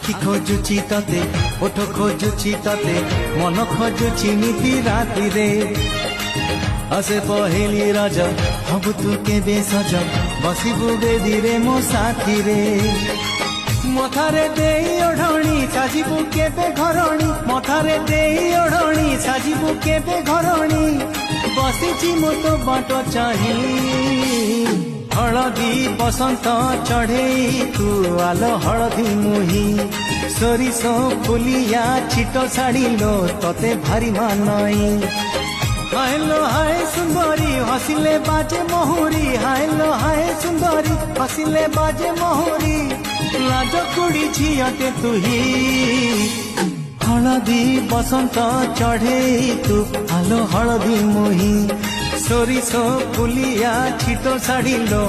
आखि खोजुची तते ओठ खोजुची तते मन खोजुची निति राति रे आसे पहेली रज हबु तू केबे सज बसिबु बेदी रे मो साथी रे मथारे देई ओढ़णी साजिबु केबे घरणी मथारे देई ओढ़णी साजिबु केबे घरणी बसिची मो तो बाट चाही हलदी बसंत चढ़े तू आलो हलदी मुही सोरिष फुलिया छिट छाड़िलो तते भारी मानई हायलो हाय सुंदरी हसिले बाजे मोहरी हायलो हाय सुंदरी हसिले बाजे मोहरी लाज कुड़ी झियटे तुही हलदी बसंत चढ़े तू आलो हलदी मुही सोरिष फुलिया छिट छाड़िलो।